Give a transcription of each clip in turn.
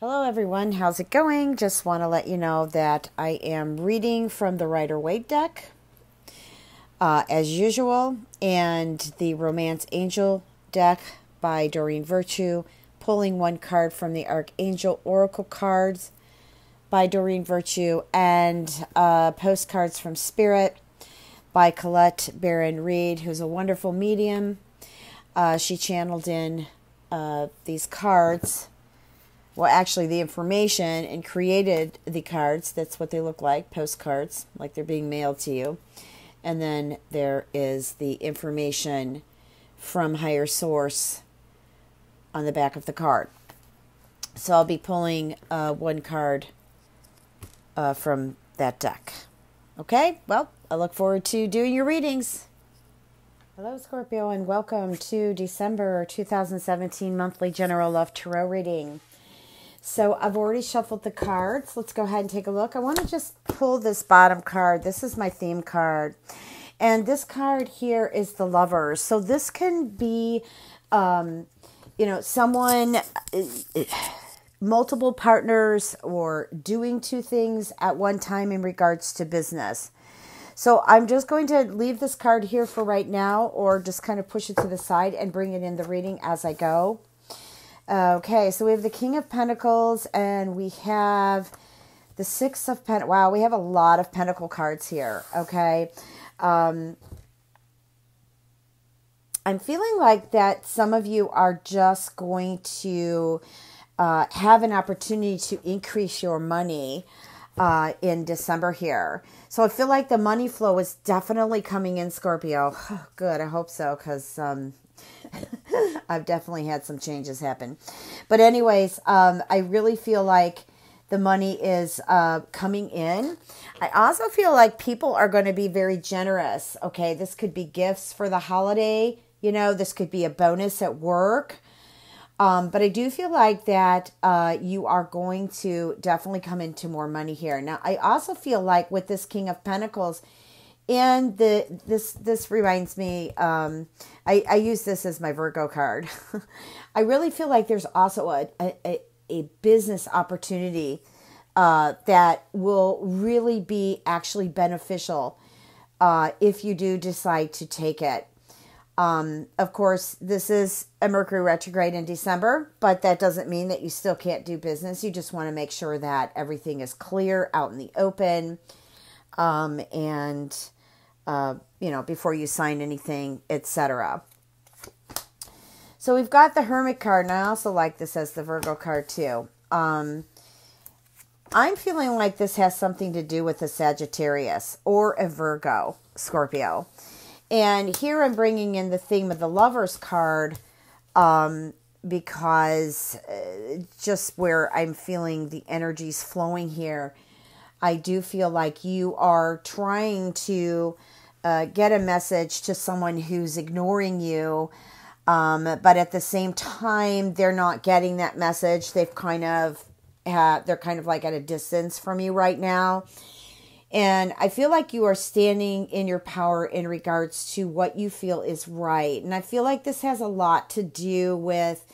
Hello everyone, how's it going? Just want to let you know that I am reading from the Rider-Waite deck as usual, and the Romance Angel deck by Doreen Virtue, pulling one card from the Archangel Oracle cards by Doreen Virtue, and postcards from Spirit by Colette Baron Reed, who's a wonderful medium. She channeled in these cards. Well, actually, the information and created the cards. That's what they look like, postcards, like they're being mailed to you. And then there is the information from higher source on the back of the card. So I'll be pulling one card from that deck. Okay, well, I look forward to doing your readings. Hello, Scorpio, and welcome to December 2017 monthly General Love Tarot reading. So I've already shuffled the cards. Let's go ahead and take a look. I want to just pull this bottom card. This is my theme card. And this card here is the Lovers. So this can be, someone, multiple partners, or doing two things at one time in regards to business. So I'm just going to leave this card here for right now, or just kind of push it to the side and bring it in the reading as I go. Okay, so we have the King of Pentacles, and we have the Six of Pentacles. Wow, we have a lot of Pentacle cards here, okay? I'm feeling like that some of you are just going to have an opportunity to increase your money in December here. So I feel like the money flow is definitely coming in, Scorpio. Good, I hope so, because I've definitely had some changes happen. But anyways, I really feel like the money is coming in. I also feel like people are going to be very generous. Okay, this could be gifts for the holiday. This could be a bonus at work. But I do feel like that you are going to definitely come into more money here. Now, I also feel like with this King of Pentacles, and this reminds me, I use this as my Virgo card. I really feel like there's also a business opportunity that will really be actually beneficial if you do decide to take it. Of course, this is a Mercury retrograde in December, but that doesn't mean that you still can't do business. You just want to make sure that everything is clear, out in the open, before you sign anything, etc. So we've got the Hermit card, and I also like this as the Virgo card too. I'm feeling like this has something to do with a Sagittarius or a Virgo, Scorpio. And here I'm bringing in the theme of the Lovers card because just where I'm feeling the energies flowing here, I do feel like you are trying to get a message to someone who's ignoring you, but at the same time, they're not getting that message. They're kind of like at a distance from you right now. And I feel like you are standing in your power in regards to what you feel is right. And I feel like this has a lot to do with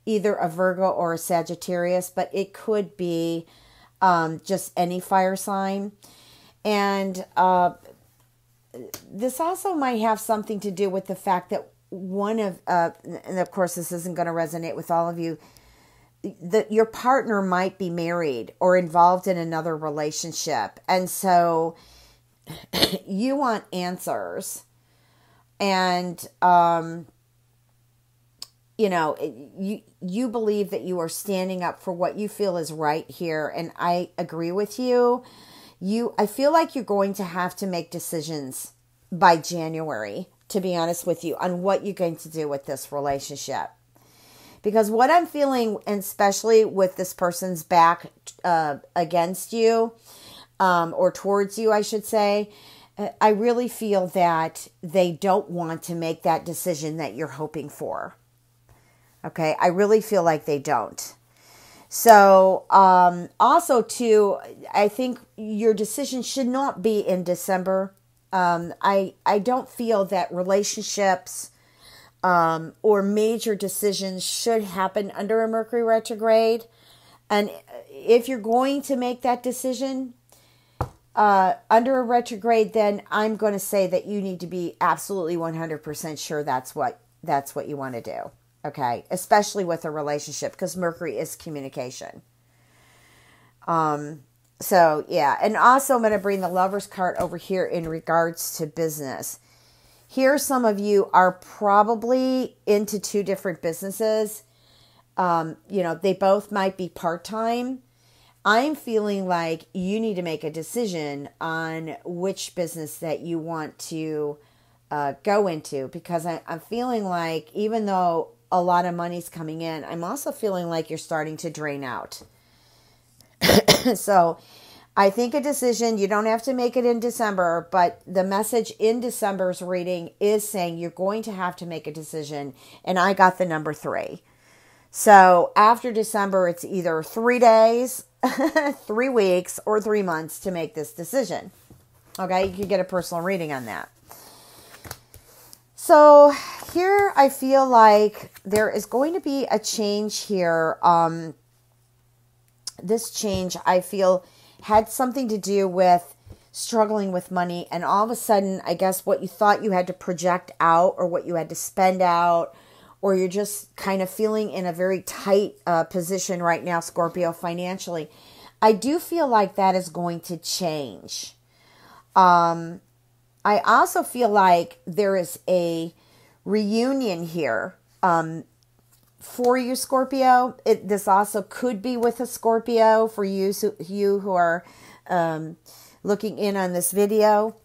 either a Virgo or a Sagittarius, but it could be just any fire sign. And this also might have something to do with the fact that and of course this isn't going to resonate with all of you, that your partner might be married or involved in another relationship. And so you want answers. And, you believe that you are standing up for what you feel is right here. And I agree with you. I feel like you're going to have to make decisions by January, to be honest with you, on what you're going to do with this relationship. Because what I'm feeling, and especially with this person's back against you, or towards you, I should say, I really feel that they don't want to make that decision that you're hoping for. Okay, I really feel like they don't. So, also too, I think your decision should not be in December. I don't feel that relationships or major decisions should happen under a Mercury retrograde. And if you're going to make that decision under a retrograde, then I'm going to say that you need to be absolutely 100% sure that's what you want to do. Okay, especially with a relationship, because Mercury is communication. So yeah, and also I'm going to bring the Lover's card over here in regards to business. Here, some of you are probably into two different businesses. They both might be part-time. I'm feeling like you need to make a decision on which business that you want to go into, because I'm feeling like even though a lot of money's coming in, I'm also feeling like you're starting to drain out. So I think a decision, you don't have to make it in December, but the message in December's reading is saying you're going to have to make a decision. And I got the number 3. So after December, it's either 3 days, 3 weeks, or 3 months to make this decision. Okay, you can get a personal reading on that. So here I feel like there is going to be a change here. This change, I feel, had something to do with struggling with money. And all of a sudden, I guess what you thought you had to project out or what you had to spend out, or you're just kind of feeling in a very tight position right now, Scorpio, financially. I do feel like that is going to change. I also feel like there is a reunion here for you, Scorpio. This also could be with a Scorpio for you who are looking in on this video,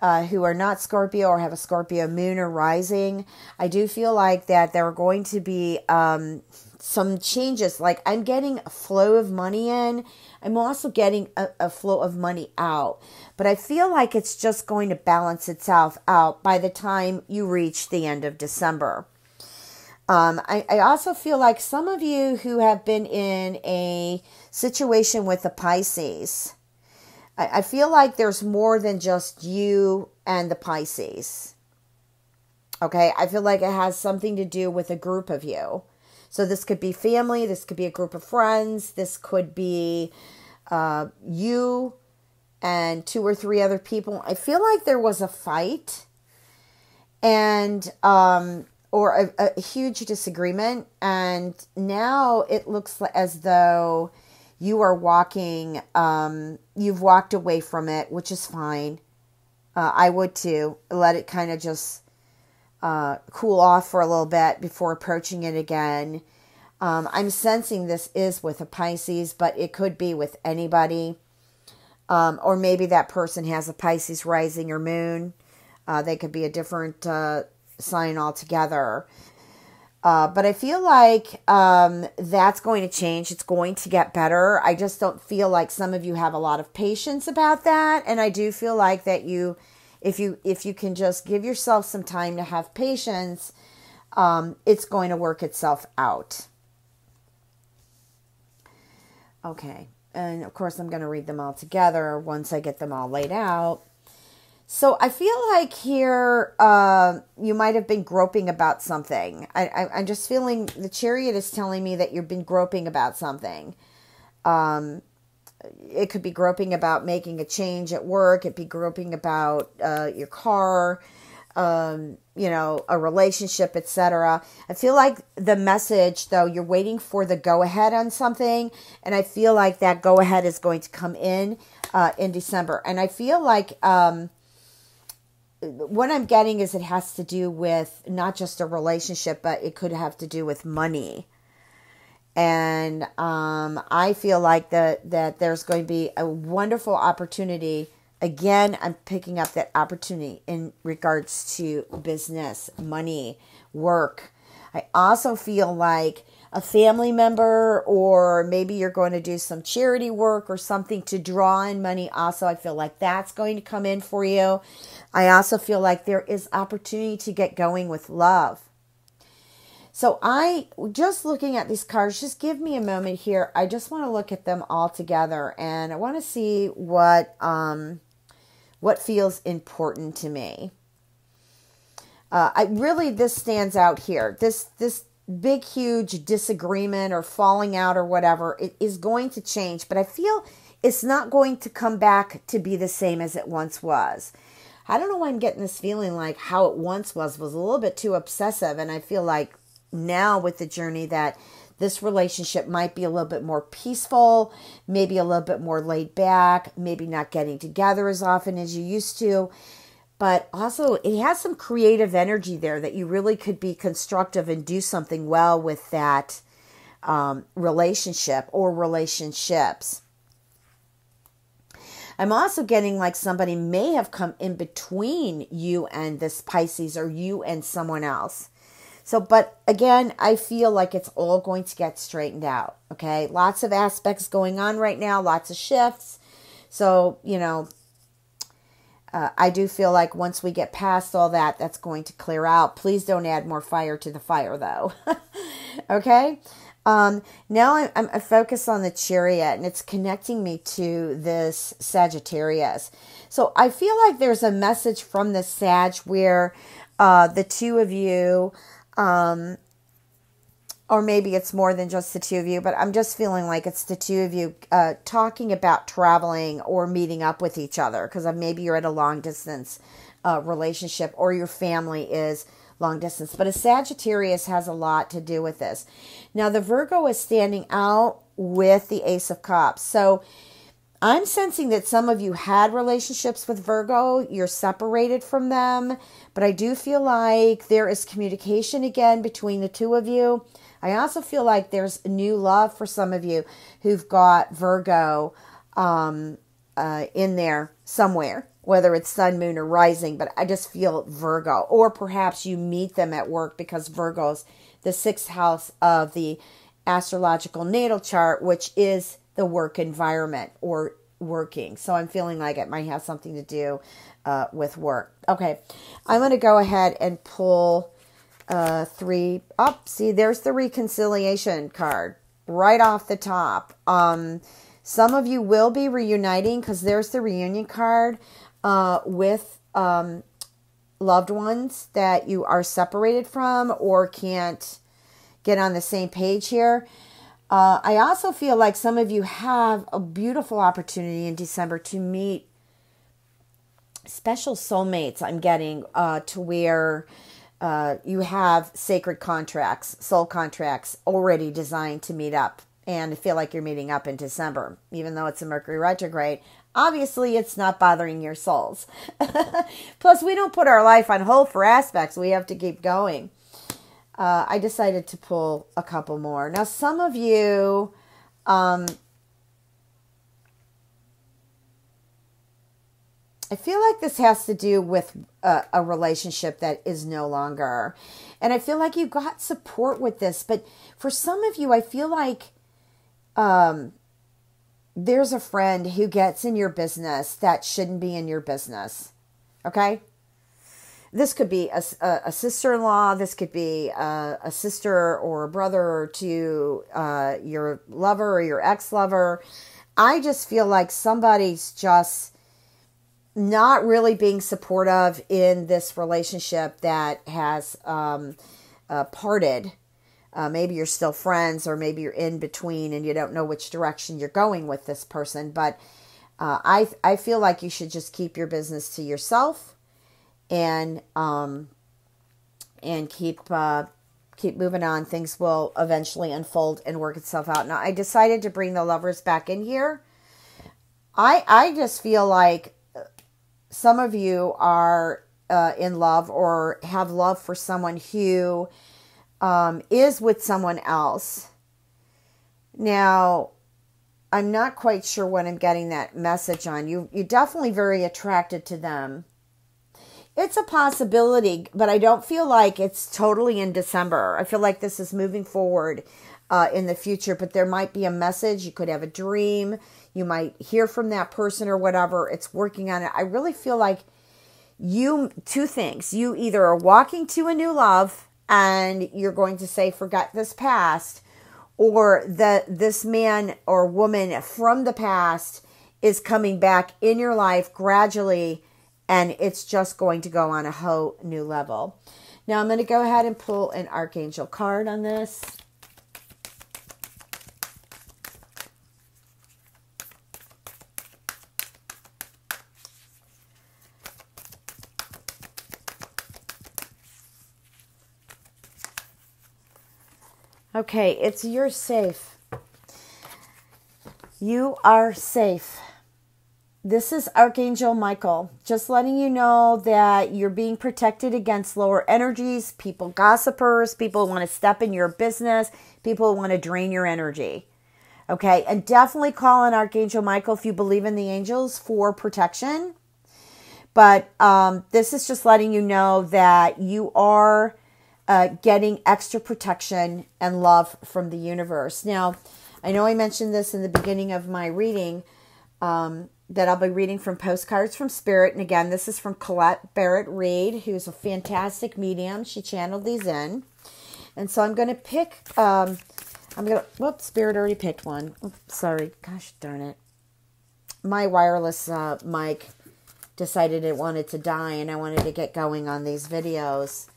who are not Scorpio or have a Scorpio moon or rising. I do feel like that there are going to be some changes. Like I'm getting a flow of money in. I'm also getting a flow of money out. But I feel like it's just going to balance itself out by the time you reach the end of December. I also feel like some of you who have been in a situation with the Pisces, I feel like there's more than just you and the Pisces. Okay, I feel like it has something to do with a group of you. So this could be family, this could be a group of friends, this could be you and 2 or 3 other people. I feel like there was a fight and or a huge disagreement, and now it looks as though you are walking, you've walked away from it, which is fine. I would too. Let it kind of just cool off for a little bit before approaching it again. I'm sensing this is with a Pisces, but it could be with anybody. Or maybe that person has a Pisces rising or moon. They could be a different sign altogether. But I feel like that's going to change. It's going to get better. I just don't feel like some of you have a lot of patience about that. And I do feel like that if you can just give yourself some time to have patience, it's going to work itself out. Okay. And of course, I'm going to read them all together once I get them all laid out. So I feel like here you might have been groping about something. I'm just feeling the Chariot is telling me that you've been groping about something. It could be groping about making a change at work. It could be groping about your car, a relationship, etc. I feel like the message, though, you're waiting for the go-ahead on something. And I feel like that go-ahead is going to come in December. And I feel like what I'm getting is it has to do with not just a relationship, but it could have to do with money. And I feel like that there's going to be a wonderful opportunity. Again, I'm picking up that opportunity in regards to business, money, work. I also feel like a family member, or maybe you're going to do some charity work or something to draw in money. Also, I feel like that's going to come in for you. I also feel like there is opportunity to get going with love. So just looking at these cards, just give me a moment here. I just want to look at them all together, and I want to see what feels important to me. This stands out here. big, huge disagreement or falling out or whatever, it is going to change. But I feel it's not going to come back to be the same as it once was. I don't know why I'm getting this feeling like how it once was a little bit too obsessive. And I feel like now with the journey that this relationship might be a little bit more peaceful, maybe a little bit more laid back, maybe not getting together as often as you used to. But also it has some creative energy there that you really could be constructive and do something well with that relationship or relationships. I'm also getting like somebody may have come in between you and this Pisces or you and someone else. So, but again, I feel like it's all going to get straightened out. Okay. Lots of aspects going on right now, lots of shifts. So, I do feel like once we get past all that, that's going to clear out. Please don't add more fire to the fire though. Okay. Now I'm focused on the Chariot, and it's connecting me to this Sagittarius. So I feel like there's a message from the Sag where the two of you, or maybe it's more than just the two of you, but I'm just feeling like it's the two of you talking about traveling or meeting up with each other, because maybe you're at a long distance relationship or your family is long distance. But a Sagittarius has a lot to do with this. Now, the Virgo is standing out with the Ace of Cups. So I'm sensing that some of you had relationships with Virgo. You're separated from them. But I do feel like there is communication again between the two of you. I also feel like there's new love for some of you who've got Virgo in there somewhere, whether it's sun, moon, or rising. But I just feel Virgo. Or perhaps you meet them at work, because Virgo's the sixth house of the astrological natal chart, which is the work environment or working. So I'm feeling like it might have something to do with work. Okay, I'm going to go ahead and pull three up. See, there's the reconciliation card right off the top. Some of you will be reuniting, because there's the reunion card with loved ones that you are separated from or can't get on the same page here. I also feel like some of you have a beautiful opportunity in December to meet special soulmates. I'm getting to where you have sacred contracts, soul contracts already designed to meet up. And I feel like you're meeting up in December, even though it's a Mercury retrograde. Obviously, it's not bothering your souls. Plus, we don't put our life on hold for aspects. We have to keep going. I decided to pull a couple more. Now, some of you, I feel like this has to do with a relationship that is no longer. And I feel like you got support with this. But for some of you, I feel like there's a friend who gets in your business that shouldn't be in your business. Okay? This could be a sister-in-law. This could be a sister or a brother to your lover or your ex-lover. I just feel like somebody's just not really being supportive in this relationship that has parted. Maybe you're still friends, or maybe you're in between and you don't know which direction you're going with this person. But I feel like you should just keep your business to yourself and keep moving on. Things will eventually unfold and work itself out. Now, I decided to bring the Lovers back in here. I just feel like some of you are in love or have love for someone who is with someone else. Now, I'm not quite sure what I'm getting that message on. You're definitely very attracted to them. It's a possibility, but I don't feel like it's totally in December. I feel like this is moving forward in the future, but there might be a message. You could have a dream. You might hear from that person or whatever. It's working on it. I really feel like two things. You either are walking to a new love and you're going to say, forget this past, or that this man or woman from the past is coming back in your life gradually, and it's just going to go on a whole new level. Now I'm going to go ahead and pull an Archangel card on this. Okay, it's you're safe. You are safe. This is Archangel Michael, just letting you know that you're being protected against lower energies, people gossipers, people who want to step in your business, people who want to drain your energy. Okay, and definitely call on Archangel Michael if you believe in the angels for protection. But this is just letting you know that you are getting extra protection and love from the universe. Now, I know I mentioned this in the beginning of my reading, that I'll be reading from Postcards from Spirit. And again, this is from Colette Barrett Reed, who's a fantastic medium. She channeled these in. And so I'm going to pick, whoops, Spirit already picked one. Oops, sorry. Gosh darn it. My wireless mic decided it wanted to die and I wanted to get going on these videos.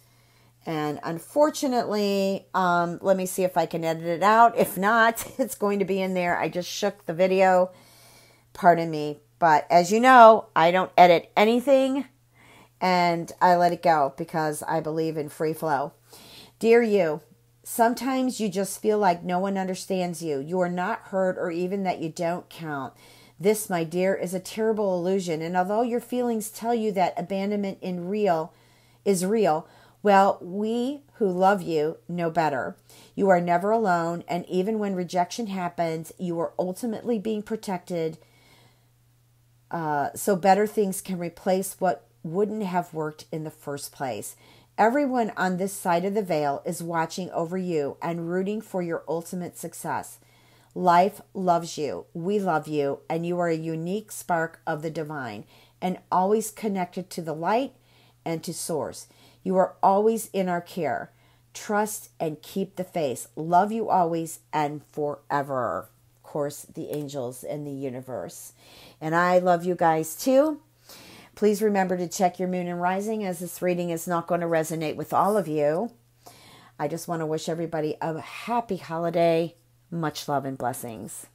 And unfortunately, let me see if I can edit it out. If not, it's going to be in there. I just shook the video. Pardon me. But as you know, I don't edit anything and I let it go because I believe in free flow. Dear you, sometimes you just feel like no one understands you. You are not heard or even that you don't count. This, my dear, is a terrible illusion. And although your feelings tell you that abandonment is real, well, we who love you know better. You are never alone. And even when rejection happens, you are ultimately being protected. So better things can replace what wouldn't have worked in the first place. Everyone on this side of the veil is watching over you and rooting for your ultimate success. Life loves you. We love you. And you are a unique spark of the divine and always connected to the light and to source. You are always in our care. Trust and keep the faith. Love you always and forever. Of course, the angels and the universe. And I love you guys too. Please remember to check your moon and rising, as this reading is not going to resonate with all of you. I just want to wish everybody a happy holiday. Much love and blessings.